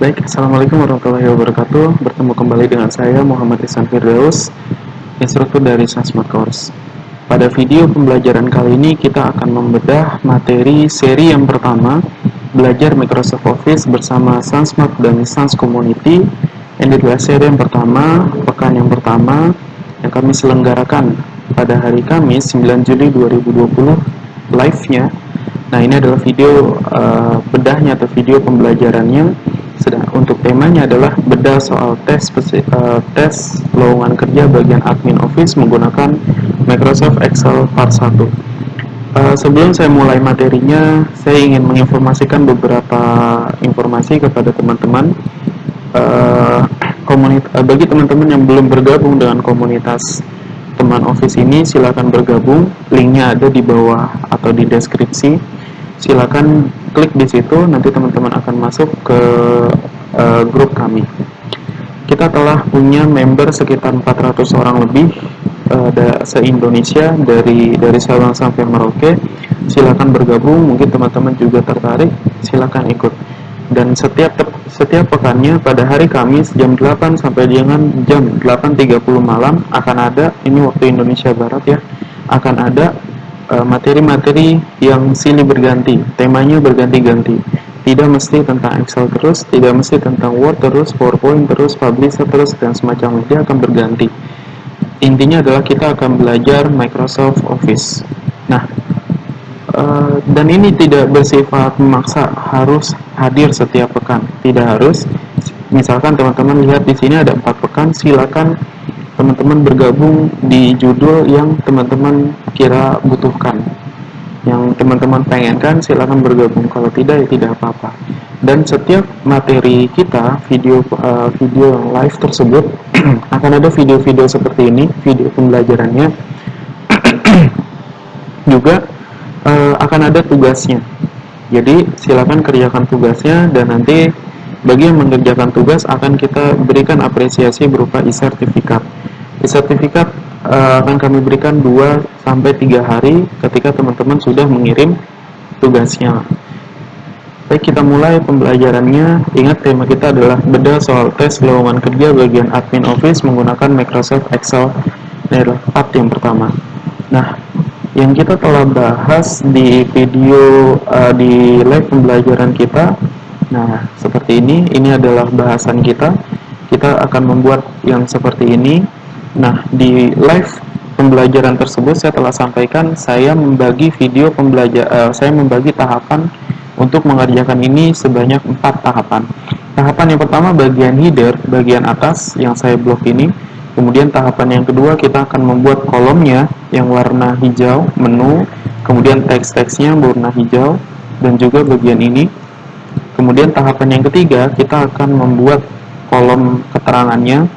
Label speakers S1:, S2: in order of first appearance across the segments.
S1: Baik, Assalamualaikum warahmatullahi wabarakatuh. Bertemu kembali dengan saya Muhammad Ihsan Firdaus, instruktur dari Smart Course. Pada video pembelajaran kali ini kita akan membedah materi seri yang pertama, belajar Microsoft Office bersama SunSmart dan Suns Community. Ini adalah seri yang pertama, pekan yang pertama yang kami selenggarakan pada hari Kamis 9 Juli 2020 live-nya. Nah, ini adalah video bedahnya atau video pembelajarannya. Untuk temanya adalah bedah soal tes lowongan kerja bagian admin Office menggunakan Microsoft Excel Part 1. Sebelum saya mulai materinya, saya ingin menginformasikan beberapa informasi kepada teman-teman. Bagi teman-teman yang belum bergabung dengan komunitas teman Office ini, silakan bergabung. Linknya ada di bawah atau di deskripsi. Silakan klik di situ, nanti teman-teman akan masuk ke grup kami. Kita telah punya member sekitar 400 orang lebih se-Indonesia, dari Sabang sampai Merauke. Silakan bergabung, mungkin teman-teman juga tertarik, silakan ikut. Dan setiap pekannya pada hari Kamis jam 8 sampai dengan jam 8.30 malam akan ada, ini waktu Indonesia Barat ya, akan ada materi-materi yang silih berganti, temanya berganti-ganti. Tidak mesti tentang Excel terus, tidak mesti tentang Word terus, PowerPoint terus, Publisher terus, dan semacamnya. Dia akan berganti. Intinya adalah kita akan belajar Microsoft Office. Nah, dan ini tidak bersifat memaksa harus hadir setiap pekan. Tidak harus. Misalkan teman-teman lihat di sini ada 4 pekan, silakan teman-teman bergabung di judul yang teman-teman kira butuhkan, yang teman-teman pengenkan, silakan bergabung. Kalau tidak, ya tidak apa-apa. Dan setiap materi kita, video yang live tersebut akan ada video-video seperti ini, video pembelajarannya juga akan ada tugasnya. Jadi silakan kerjakan tugasnya, dan nanti bagi yang mengerjakan tugas akan kita berikan apresiasi berupa e-sertifikat. E-sertifikat akan kami berikan 2-3 hari ketika teman-teman sudah mengirim tugasnya. Baik, kita mulai pembelajarannya. Ingat, tema kita adalah bedah soal tes lowongan kerja bagian admin Office menggunakan Microsoft Excel. Ini adalah part yang pertama. Nah, yang kita telah bahas di video di live pembelajaran kita, nah seperti ini adalah bahasan kita. Kita akan membuat yang seperti ini. Nah, di live pembelajaran tersebut saya telah sampaikan, saya membagi saya membagi tahapan untuk mengerjakan ini sebanyak 4 tahapan. Tahapan yang pertama bagian header, bagian atas yang saya blok ini. Kemudian tahapan yang kedua kita akan membuat kolomnya yang warna hijau, menu, kemudian teks-teksnya warna hijau, dan juga bagian ini. Kemudian tahapan yang ketiga kita akan membuat kolom keterangannya,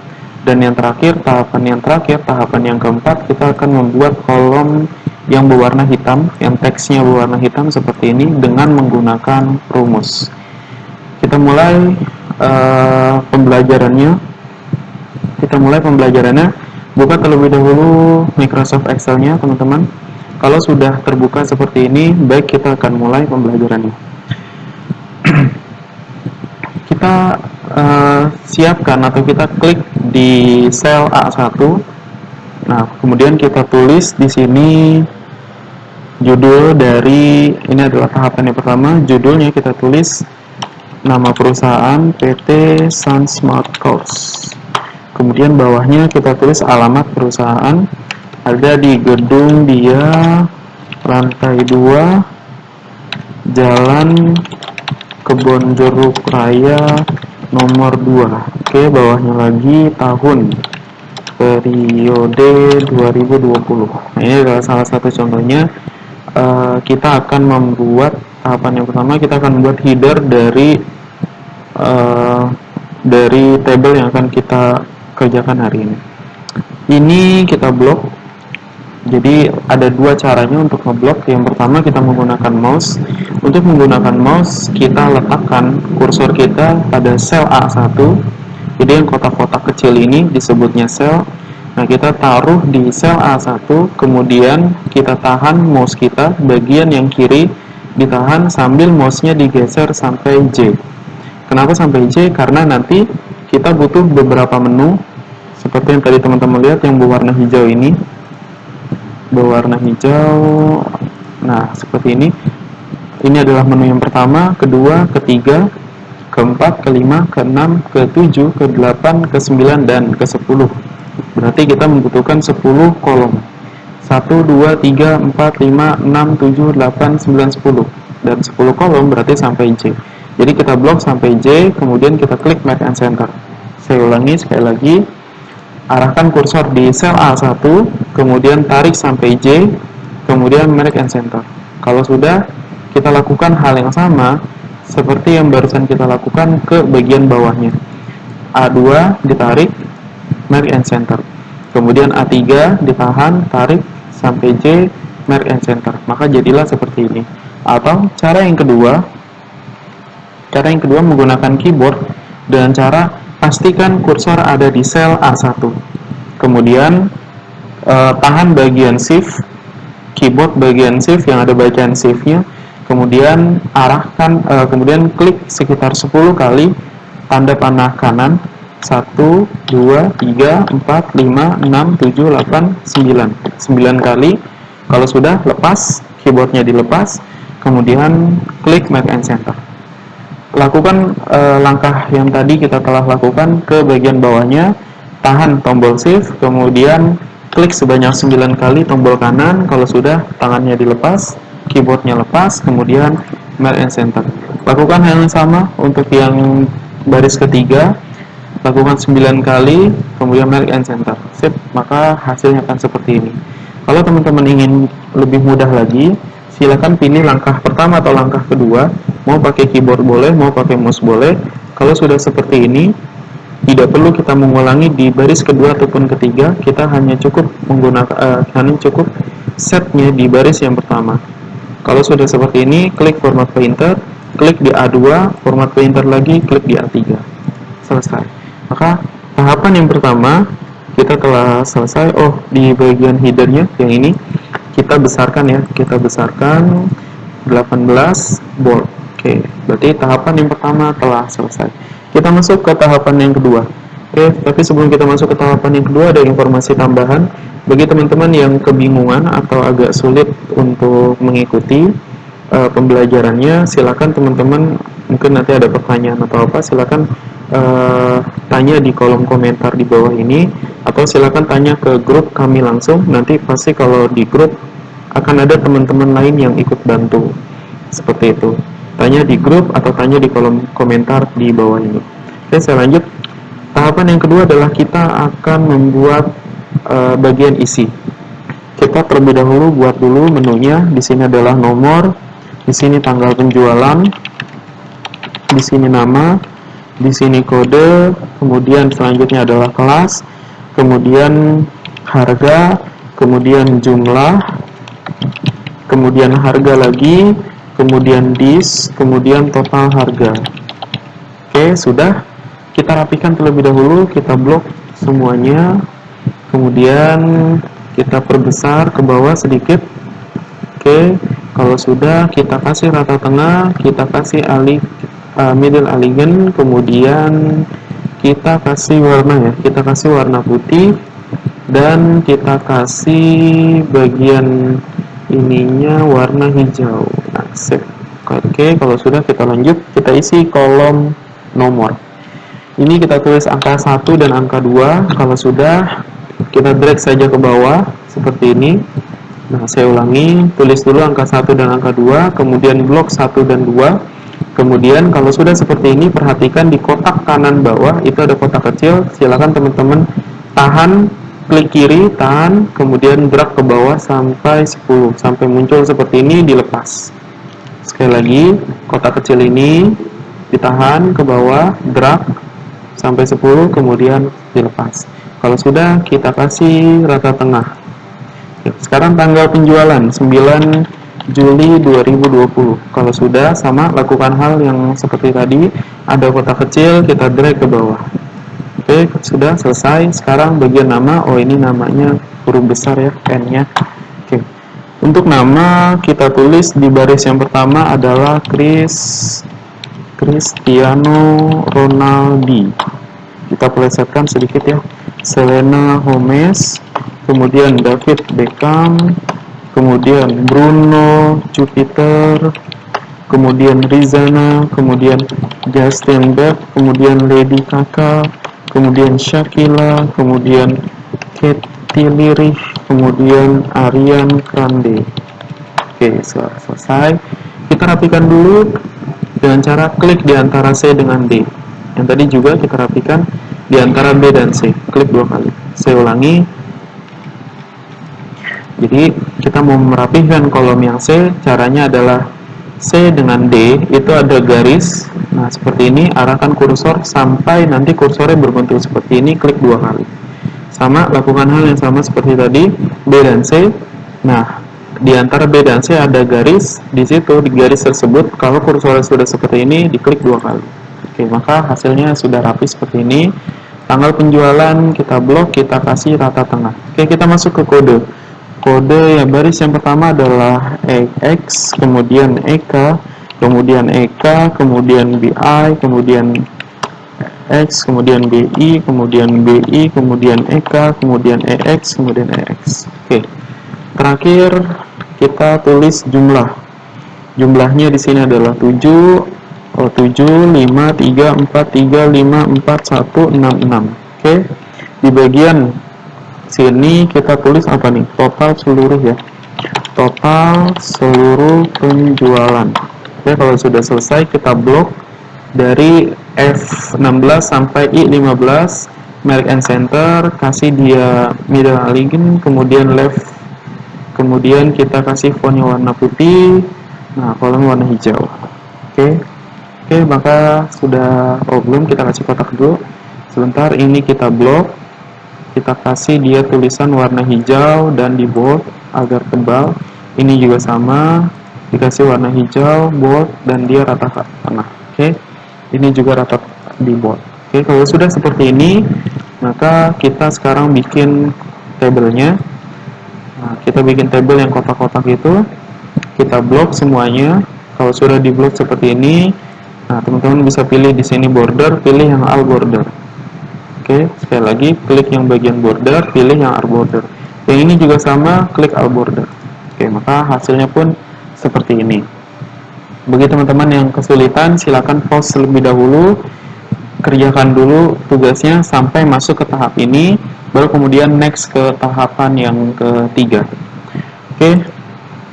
S1: dan yang terakhir, tahapan yang keempat, kita akan membuat kolom yang berwarna hitam, yang teksnya berwarna hitam seperti ini dengan menggunakan rumus. Kita mulai pembelajarannya. Buka terlebih dahulu Microsoft Excel-nya, teman-teman. Kalau sudah terbuka seperti ini, baik, kita akan mulai pembelajarannya. Kita siapkan atau kita klik di sel A1. Nah, kemudian kita tulis di sini judul dari, ini adalah tahapan yang pertama, judulnya kita tulis nama perusahaan PT SunSmart Course. Kemudian bawahnya kita tulis alamat perusahaan, ada di Gedung Dia, lantai 2, Jalan Kebonjeruk Raya nomor 2. Oke, bawahnya lagi tahun, periode 2020. Nah, ini adalah salah satu contohnya. Kita akan membuat tahapan yang pertama, kita akan membuat header dari tabel yang akan kita kerjakan hari ini. Ini kita blok. Jadi ada 2 caranya untuk ngeblok. Yang pertama, kita menggunakan mouse. Untuk menggunakan mouse, kita letakkan kursor kita pada sel A1. Jadi yang kotak-kotak kecil ini disebutnya sel. Nah, kita taruh di sel A1, kemudian kita tahan mouse kita, bagian yang kiri ditahan sambil mouse-nya digeser sampai J. Kenapa sampai C? Karena nanti kita butuh beberapa menu seperti yang tadi teman-teman lihat yang berwarna hijau ini, berwarna hijau. Nah, seperti ini. Ini adalah menu yang pertama, kedua, ketiga, keempat, kelima, keenam, ketujuh, kedelapan, ke-9, dan ke-10. Berarti kita membutuhkan 10 kolom. 1, 2, 3, 4, 5, 6, 7, 8, 9, 10. Dan 10 kolom berarti sampai J. Jadi kita blok sampai J, kemudian kita klik Make and Center. Saya ulangi sekali lagi. Arahkan kursor di sel A1, kemudian tarik sampai J, kemudian Make and Center. Kalau sudah, kita lakukan hal yang sama seperti yang barusan kita lakukan ke bagian bawahnya. A2 ditarik, Make and Center. Kemudian A3 ditahan, tarik sampai J, Make and Center. Maka jadilah seperti ini. Atau cara yang kedua menggunakan keyboard dengan cara pastikan kursor ada di sel A1. Kemudian tahan bagian shift, keyboard bagian shift yang ada bagian shift-nya. Kemudian arahkan, kemudian klik sekitar 10 kali tanda panah kanan. 1, 2, 3, 4, 5, 6, 7, 8, 9. 9 kali. Kalau sudah, lepas, keyboardnya dilepas. Kemudian klik Make and Center. Lakukan langkah yang tadi kita telah lakukan ke bagian bawahnya. Tahan tombol shift, kemudian klik sebanyak 9 kali tombol kanan. Kalau sudah, tangannya dilepas, keyboardnya lepas, kemudian Make and Center. Lakukan hal yang sama untuk yang baris ketiga. Lakukan 9 kali, kemudian Make and Center. Sip, maka hasilnya akan seperti ini. Kalau teman-teman ingin lebih mudah lagi, silakan pilih langkah pertama atau langkah kedua. Mau pakai keyboard boleh, mau pakai mouse boleh. Kalau sudah seperti ini, tidak perlu kita mengulangi di baris kedua ataupun ketiga. Kita hanya cukup menggunakan cukup setnya di baris yang pertama. Kalau sudah seperti ini, klik format painter, klik di A2, format painter lagi, klik di A3. Selesai. Maka tahapan yang pertama kita telah selesai. Oh, di bagian headernya yang ini kita besarkan ya. Kita besarkan 18 bold. Oke, berarti tahapan yang pertama telah selesai. Kita masuk ke tahapan yang kedua. Oke, tapi sebelum kita masuk ke tahapan yang kedua, ada informasi tambahan. Bagi teman-teman yang kebingungan atau agak sulit untuk mengikuti pembelajarannya, silakan teman-teman, mungkin nanti ada pertanyaan atau apa, silakan tanya di kolom komentar di bawah ini, atau silakan tanya ke grup kami langsung. Nanti pasti kalau di grup akan ada teman-teman lain yang ikut bantu. Seperti itu. Tanya di grup atau tanya di kolom komentar di bawah ini. Oke, saya lanjut. Tahapan yang kedua adalah kita akan membuat bagian isi. Kita terlebih dahulu buat dulu menunya. Di sini adalah nomor, di sini tanggal penjualan, di sini nama, di sini kode, kemudian selanjutnya adalah kelas, kemudian harga, kemudian jumlah, kemudian harga lagi, kemudian dis, kemudian total harga. Oke, sudah. Kita rapikan terlebih dahulu, kita blok semuanya. Kemudian kita perbesar ke bawah sedikit. Oke, kalau sudah kita kasih rata tengah, kita kasih middle alignment, kemudian kita kasih warna ya, kita kasih warna putih, dan kita kasih bagian ininya warna hijau. Nah, save. Oke, kalau sudah kita lanjut, kita isi kolom nomor. Ini kita tulis angka 1 dan angka 2. Kalau sudah, kita drag saja ke bawah seperti ini. Nah, saya ulangi, tulis dulu angka 1 dan angka 2, kemudian blok 1 dan 2. Kemudian kalau sudah seperti ini, perhatikan di kotak kanan bawah itu ada kotak kecil. Silakan teman-teman tahan, klik kiri, tahan, kemudian drag ke bawah sampai 10, sampai muncul seperti ini, dilepas. Sekali lagi, kotak kecil ini ditahan ke bawah, drag sampai 10, kemudian dilepas. Kalau sudah, kita kasih rata tengah. Sekarang tanggal penjualan 9 Juli 2020. Kalau sudah, sama, lakukan hal yang seperti tadi. Ada kotak kecil, kita drag ke bawah. Oke, sudah selesai. Sekarang bagian nama. Oh, ini namanya huruf besar ya, N-nya. Oke. Untuk nama, kita tulis di baris yang pertama adalah Chris Cristiano Ronaldo. Kita plesetkan sedikit ya. Selena Gomez, kemudian David Beckham, kemudian Bruno Jupiter, kemudian Rizana, kemudian Justin Bieber, kemudian Lady Gaga, kemudian Shakira, kemudian Katy Perry, kemudian Ariana Grande. Oke, selesai. Kita rapikan dulu dengan cara klik di antara C dengan D. Yang tadi juga kita rapikan di antara B dan C. Klik 2 kali. Saya ulangi. Jadi kita mau merapihkan kolom yang C, caranya adalah C dengan D itu ada garis. Nah, seperti ini, arahkan kursor sampai nanti kursornya berbentuk seperti ini, klik 2 kali. Sama, lakukan hal yang sama seperti tadi, B dan C. Nah, di antara B dan C ada garis, di situ di garis tersebut kalau kursornya sudah seperti ini, diklik 2 kali. Oke, maka hasilnya sudah rapi seperti ini. Tanggal penjualan kita blok, kita kasih rata tengah. Oke, kita masuk ke kode. Kode yang baris yang pertama adalah EX, kemudian EK, kemudian EK, kemudian BI, kemudian X, kemudian BI, kemudian BI, kemudian EK, kemudian EX, kemudian EX. Oke. Terakhir kita tulis jumlah. Jumlahnya di sini adalah 7, 5, 3, 4, 3, 5, 4, 1, 6, 6. Oke. Di bagian sini kita tulis apa nih? Total seluruh ya. Total seluruh penjualan. Oke, kalau sudah selesai kita blok dari F16 sampai I15, merek and center, kasih dia middle alignment, kemudian left, kemudian kita kasih fontnya warna putih, nah kolom warna hijau. Oke, maka sudah, belum, kita kasih kotak dulu. Sebentar, ini kita blok, kita kasih dia tulisan warna hijau dan di bold agar tebal. Ini juga sama, dikasih warna hijau, bold, dan dia rata ke tengah. Oke. Ini juga rata di bold. Oke, kalau sudah seperti ini, maka kita sekarang bikin tabelnya. Nah, kita bikin tabel yang kotak-kotak itu, kita blok semuanya. Kalau sudah di blok seperti ini, nah teman-teman bisa pilih di sini border, pilih yang all border. Oke, sekali lagi klik yang bagian border, pilih yang all border. Yang ini juga sama, klik all border. Oke, maka hasilnya pun seperti ini. Bagi teman-teman yang kesulitan, silakan pause terlebih dahulu, kerjakan dulu tugasnya sampai masuk ke tahap ini, baru kemudian next ke tahapan yang ketiga. Oke,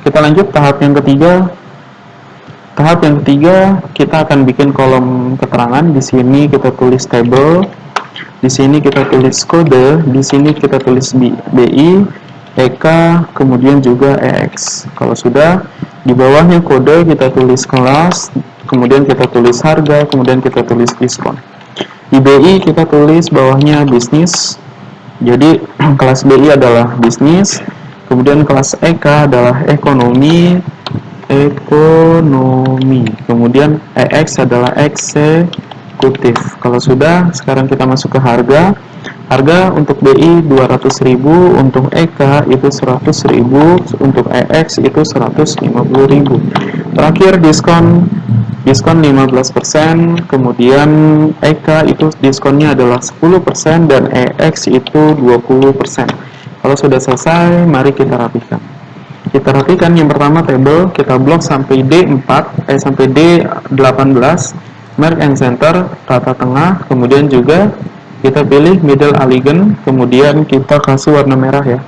S1: kita lanjut tahap yang ketiga. Tahap yang ketiga, kita akan bikin kolom keterangan. Di sini kita tulis table, di sini kita tulis kode, di sini kita tulis BI, EK, kemudian juga EX. Kalau sudah, di bawahnya kode kita tulis kelas, kemudian kita tulis harga, kemudian kita tulis diskon. Di BI kita tulis bawahnya bisnis, jadi kelas BI adalah bisnis, kemudian kelas EK adalah ekonomi, kemudian EX adalah eksekutif. Kalau sudah, sekarang kita masuk ke harga. Harga untuk BI 200.000, untuk EK itu 100.000, untuk EX itu 150.000. Terakhir diskon 15%, kemudian EK itu diskonnya adalah 10% dan EX itu 20%. Kalau sudah selesai, mari kita rapikan. Kita rapikan yang pertama table, kita blok sampai sampai D18, merk and center, rata tengah, kemudian juga kita pilih middle alignment, kemudian kita kasih warna merah ya.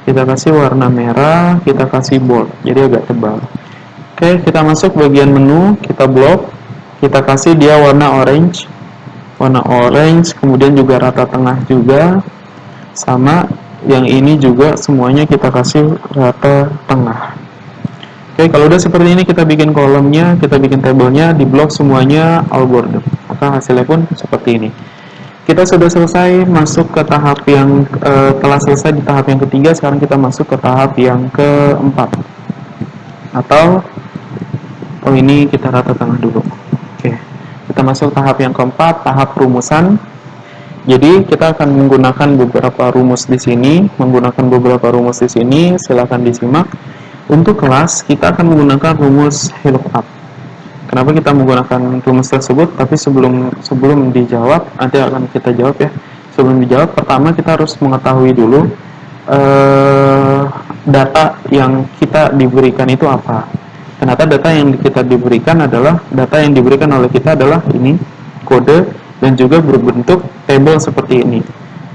S1: Kita kasih warna merah, kita kasih bold, jadi agak tebal. Oke, kita masuk bagian menu, kita blok, kita kasih dia warna orange, kemudian juga rata tengah juga, sama yang ini juga semuanya kita kasih rata tengah. Oke, kalau udah seperti ini kita bikin kolomnya, kita bikin tabelnya, di blok semuanya all border, maka hasilnya pun seperti ini. Kita sudah selesai masuk ke tahap yang telah selesai di tahap yang ketiga. Sekarang kita masuk ke tahap yang keempat, atau ini kita rata tengah dulu. Oke, kita masuk tahap yang keempat, tahap rumusan. Jadi kita akan menggunakan beberapa rumus di sini, Silakan disimak. Untuk kelas kita akan menggunakan rumus VLOOKUP. Kenapa kita menggunakan rumus tersebut? Tapi sebelum dijawab, nanti akan kita jawab ya. Sebelum dijawab, pertama kita harus mengetahui dulu data yang kita diberikan itu apa. Ternyata data yang kita diberikan oleh kita adalah ini, kode, dan juga berbentuk tabel seperti ini.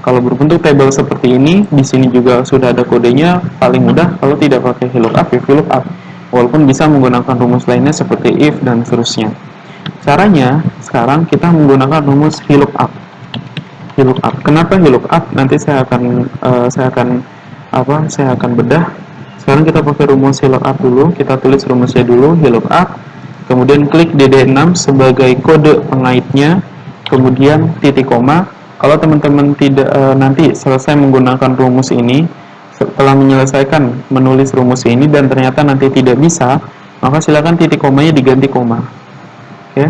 S1: Kalau berbentuk tabel seperti ini, di sini juga sudah ada kodenya. Paling mudah kalau tidak pakai VLOOKUP ya VLOOKUP. Walaupun bisa menggunakan rumus lainnya seperti if dan seterusnya. Caranya sekarang kita menggunakan rumus VLOOKUP. VLOOKUP. Kenapa VLOOKUP? Nanti saya akan bedah. Sekarang kita pakai rumus VLOOKUP dulu. Kita tulis rumusnya dulu, VLOOKUP. Kemudian klik DD6 sebagai kode pengaitnya. Kemudian titik koma. Kalau teman-teman tidak nanti selesai menggunakan rumus ini, setelah menyelesaikan menulis rumus ini dan ternyata nanti tidak bisa, maka silakan titik komanya diganti koma. Oke.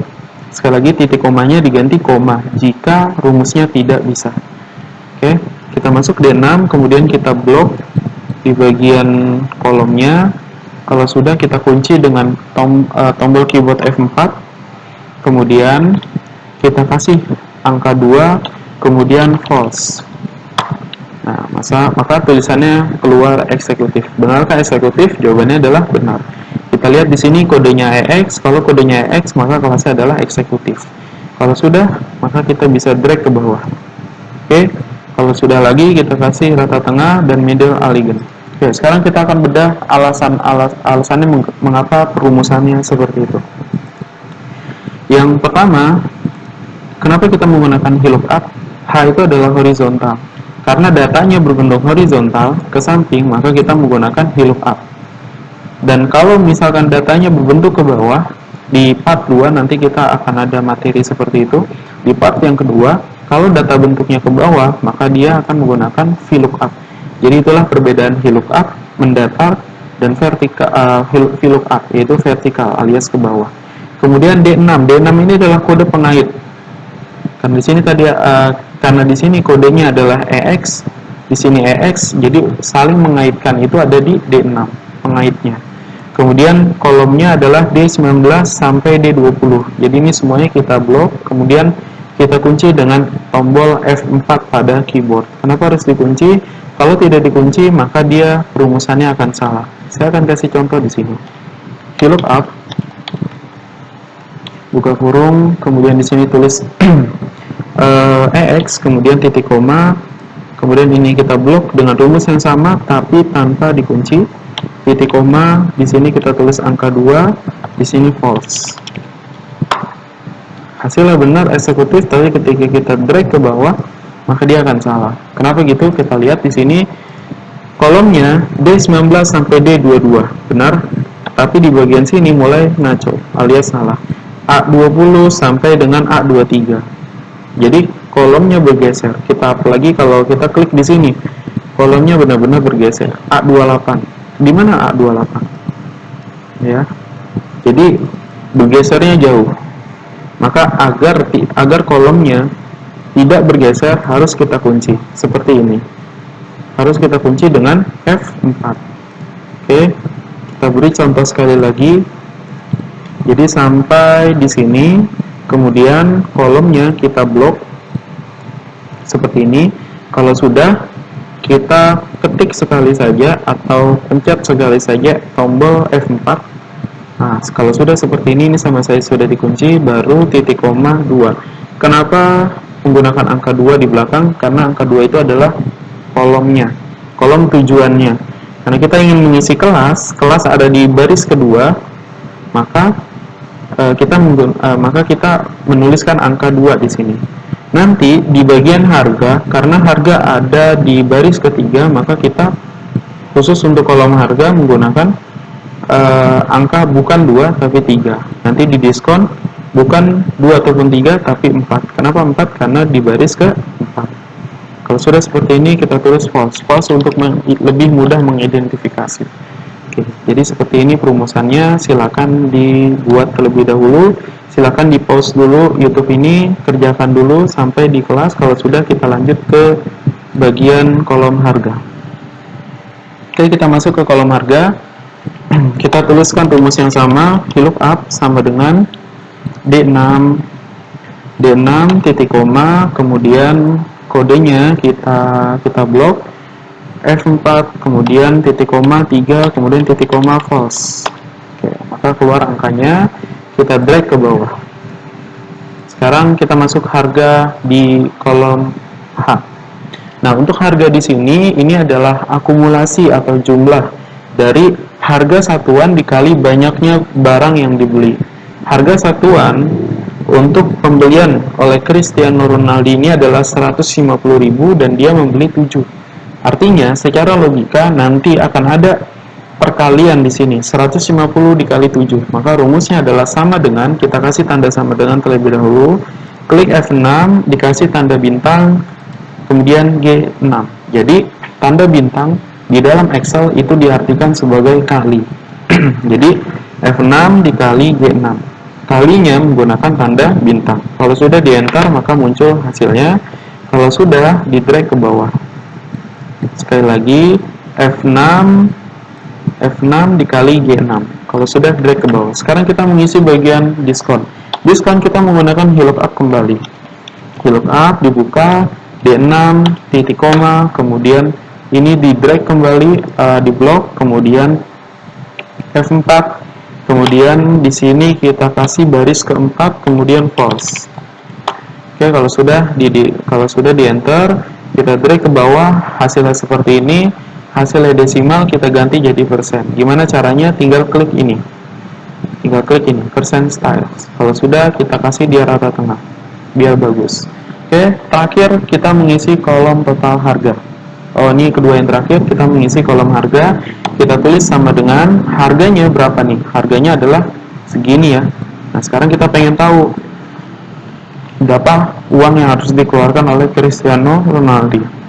S1: Sekali lagi titik komanya diganti koma jika rumusnya tidak bisa. Oke, kita masuk D6, kemudian kita blok di bagian kolomnya. Kalau sudah, kita kunci dengan tombol keyboard F4. Kemudian kita kasih angka 2, kemudian false. Nah, maka tulisannya keluar eksekutif. Benarkah eksekutif? Jawabannya adalah benar. Kita lihat di sini kodenya EX. Kalau kodenya EX, maka kelasnya adalah eksekutif. Kalau sudah, maka kita bisa drag ke bawah. Oke, kalau sudah lagi kita kasih rata tengah dan middle alignment. Oke, sekarang kita akan bedah alasannya mengapa perumusannya seperti itu. Yang pertama, kenapa kita menggunakan VLOOKUP? H itu adalah horizontal. Karena datanya berbentuk horizontal ke samping, maka kita menggunakan VLOOKUP. Dan kalau misalkan datanya berbentuk ke bawah, di part 2 nanti kita akan ada materi seperti itu. Di part yang kedua, kalau data bentuknya ke bawah, maka dia akan menggunakan VLOOKUP. Jadi itulah perbedaan VLOOKUP, mendatar, dan VLOOKUP, yaitu vertikal alias ke bawah. Kemudian D6. D6 ini adalah kode pengait. Karena di sini karena di sini kodenya adalah EX, di sini EX, jadi saling mengaitkan itu ada di D6 pengaitnya. Kemudian kolomnya adalah D19 sampai D20. Jadi ini semuanya kita blok, kemudian kita kunci dengan tombol F4 pada keyboard. Kenapa harus dikunci? Kalau tidak dikunci, maka dia perumusannya akan salah. Saya akan kasih contoh di sini. VLOOKUP, buka kurung, kemudian di sini tulis EX, kemudian titik koma, kemudian ini kita blok dengan rumus yang sama tapi tanpa dikunci. Titik koma, di sini kita tulis angka 2, di sini false. Hasilnya benar eksekutif, tapi ketika kita drag ke bawah, maka dia akan salah. Kenapa gitu? Kita lihat di sini kolomnya D19 sampai D22 benar, tapi di bagian sini mulai ngaco alias salah. A20 sampai dengan A23. Jadi kolomnya bergeser. Kita apalagi kalau kita klik di sini, kolomnya benar-benar bergeser. A28. Di mana A28? Ya. Jadi bergesernya jauh. Maka agar kolomnya tidak bergeser harus kita kunci seperti ini. Harus kita kunci dengan F4. Oke. Kita beri contoh sekali lagi. Jadi sampai di sini, kemudian kolomnya kita blok seperti ini. Kalau sudah, kita ketik sekali saja atau pencet sekali saja tombol F4. Nah, kalau sudah seperti ini sama saya sudah dikunci, baru titik koma 2. Kenapa menggunakan angka 2 di belakang? Karena angka 2 itu adalah kolomnya, kolom tujuannya. Karena kita ingin mengisi kelas ada di baris kedua, maka kita menuliskan angka 2 di sini. Nanti di bagian harga, karena harga ada di baris ketiga, maka kita khusus untuk kolom harga menggunakan angka bukan 2 tapi 3. Nanti di diskon bukan 2 ataupun 3 tapi 4. Kenapa 4? Karena di baris ke-4. Kalau sudah seperti ini kita tulis false. False untuk lebih mudah mengidentifikasi. Oke, jadi seperti ini perumusannya. Silakan dibuat terlebih dahulu. Silakan di pause dulu YouTube ini, kerjakan dulu sampai di kelas. Kalau sudah kita lanjut ke bagian kolom harga. Oke, kita masuk ke kolom harga. Kita tuliskan rumus yang sama, VLOOKUP sama dengan D6 D6 titik koma, kemudian kodenya kita blok F4, kemudian titik koma 3, kemudian titik koma false. Oke, maka keluar angkanya, kita drag ke bawah. Sekarang kita masuk harga di kolom H. Nah, untuk harga di sini ini adalah akumulasi atau jumlah dari harga satuan dikali banyaknya barang yang dibeli. Harga satuan untuk pembelian oleh Cristiano Ronaldo ini adalah 150.000 dan dia membeli 7. Artinya, secara logika nanti akan ada perkalian di sini, 150 dikali 7. Maka rumusnya adalah sama dengan, kita kasih tanda sama dengan terlebih dahulu, klik F6, dikasih tanda bintang, kemudian G6. Jadi, tanda bintang di dalam Excel itu diartikan sebagai kali. Jadi, F6 dikali G6. Kalinya menggunakan tanda bintang. Kalau sudah di enter, maka muncul hasilnya. Kalau sudah, di drag ke bawah. Sekali lagi, F6 dikali G6. Kalau sudah, drag ke bawah. Sekarang kita mengisi bagian diskon. Diskon kita menggunakan VLOOKUP kembali. VLOOKUP dibuka, D6, titik koma, kemudian ini di drag kembali, di blok, kemudian F4, kemudian di sini kita kasih baris keempat, kemudian false. Oke, kalau sudah di enter, kita drag ke bawah, hasilnya seperti ini. Hasilnya desimal, kita ganti jadi persen. Gimana caranya? Tinggal klik ini, persen styles. Kalau sudah, kita kasih dia rata tengah, biar bagus. Oke, terakhir kita mengisi kolom total harga. Oh, ini kedua yang terakhir, kita mengisi kolom harga. Kita tulis sama dengan harganya berapa nih? Harganya adalah segini ya. Nah, sekarang kita pengen tahu berapa uang yang harus dikeluarkan oleh Cristiano Ronaldo.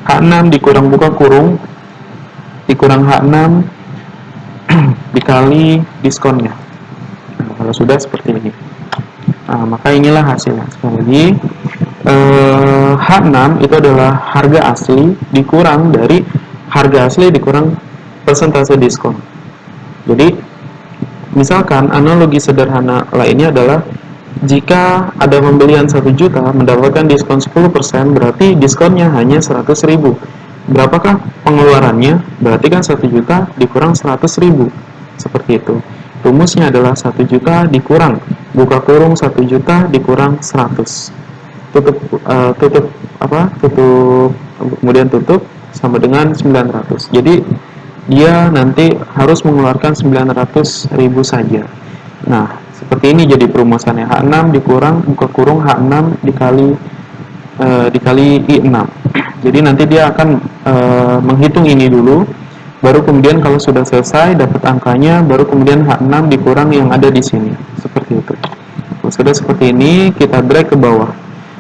S1: H6 dikurang buka kurung, dikurang H6 dikali diskonnya. Nah, kalau sudah seperti ini. Nah, maka inilah hasilnya. Sekali lagi, H6 itu adalah harga asli dikurang dari harga asli dikurang persentase diskon. Jadi, misalkan analogi sederhana lainnya adalah jika ada pembelian 1 juta mendapatkan diskon 10%, berarti diskonnya hanya 100.000. Berapakah pengeluarannya? Berarti kan 1 juta dikurang 100.000. Seperti itu. Rumusnya adalah 1 juta dikurang buka kurung 1 juta dikurang 100. Tutup kemudian tutup sama dengan 900. Jadi dia nanti harus mengeluarkan 900.000 saja. Nah, seperti ini jadi perumusannya. H6 dikurang buka kurung H6 dikali I6. Jadi nanti dia akan menghitung ini dulu, baru kemudian kalau sudah selesai dapat angkanya, baru kemudian H6 dikurang yang ada di sini. Seperti itu. Kalau sudah seperti ini, kita drag ke bawah.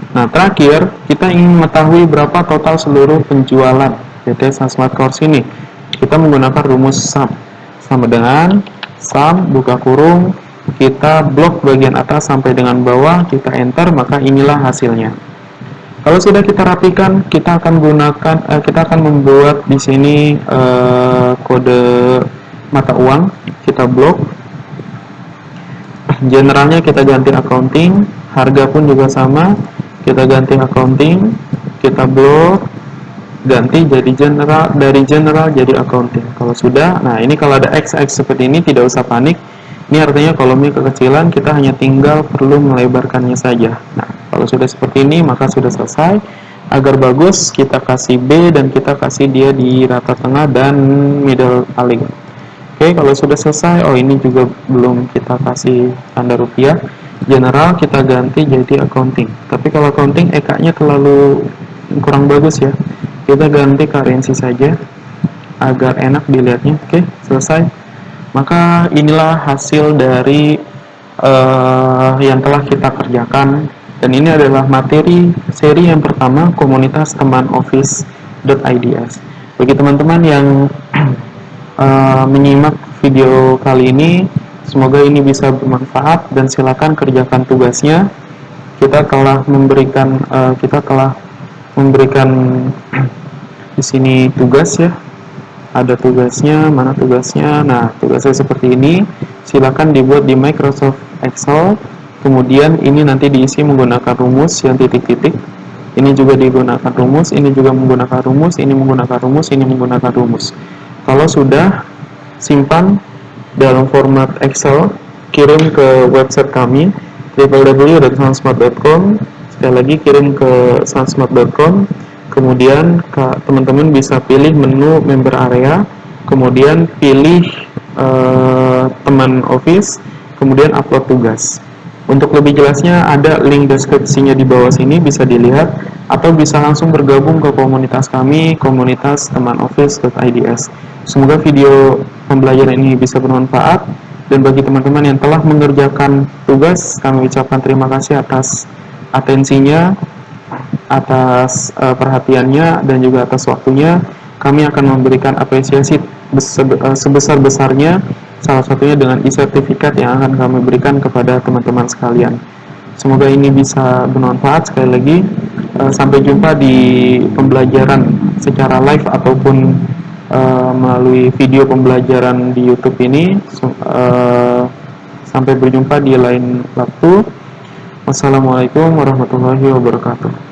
S1: Nah, terakhir kita ingin mengetahui berapa total seluruh penjualan PT Sasmat Course ini. Kita menggunakan rumus sum. Sama dengan sum buka kurung, kita blok bagian atas sampai dengan bawah, kita enter, maka inilah hasilnya. Kalau sudah kita rapikan, kita akan membuat di sini kode mata uang. Kita blok. Generalnya kita ganti accounting, harga pun juga sama. Kita ganti accounting, kita blok, ganti jadi general, dari general jadi accounting. Kalau sudah, nah ini kalau ada XX seperti ini tidak usah panik. Ini artinya kolomnya kekecilan, kita hanya tinggal perlu melebarkannya saja. Nah, kalau sudah seperti ini, maka sudah selesai. Agar bagus, kita kasih B dan kita kasih dia di rata tengah dan middle paling. Oke, kalau sudah selesai, oh ini juga belum kita kasih tanda rupiah. General kita ganti jadi accounting. Tapi kalau accounting, EK-nya terlalu kurang bagus ya. Kita ganti currency saja, agar enak dilihatnya. Oke, selesai. Maka inilah hasil dari yang telah kita kerjakan, dan ini adalah materi seri yang pertama komunitas teman office.ids. Bagi teman-teman yang menyimak video kali ini, semoga ini bisa bermanfaat dan silakan kerjakan tugasnya. Kita telah memberikan di sini tugas ya. Ada tugasnya, mana tugasnya? Nah, tugasnya seperti ini. Silakan dibuat di Microsoft Excel. Kemudian ini nanti diisi menggunakan rumus yang titik-titik. Ini juga digunakan rumus, ini juga menggunakan rumus, ini menggunakan rumus, ini menggunakan rumus. Kalau sudah, simpan dalam format Excel, kirim ke website kami www.sunsmart.com. Sekali lagi kirim ke sunsmart.com. Kemudian teman-teman bisa pilih menu member area, kemudian pilih teman office, kemudian upload tugas. Untuk lebih jelasnya ada link deskripsinya di bawah sini, bisa dilihat, atau bisa langsung bergabung ke komunitas kami, komunitas teman office.ids. Semoga video pembelajaran ini bisa bermanfaat, dan bagi teman-teman yang telah mengerjakan tugas, kami ucapkan terima kasih atas atensinya, atas perhatiannya, dan juga atas waktunya. Kami akan memberikan apresiasi sebesar-besarnya, salah satunya dengan e-sertifikat yang akan kami berikan kepada teman-teman sekalian. Semoga ini bisa bermanfaat. Sekali lagi, sampai jumpa di pembelajaran secara live ataupun melalui video pembelajaran di YouTube ini. Sampai berjumpa di lain waktu. Wassalamualaikum warahmatullahi wabarakatuh.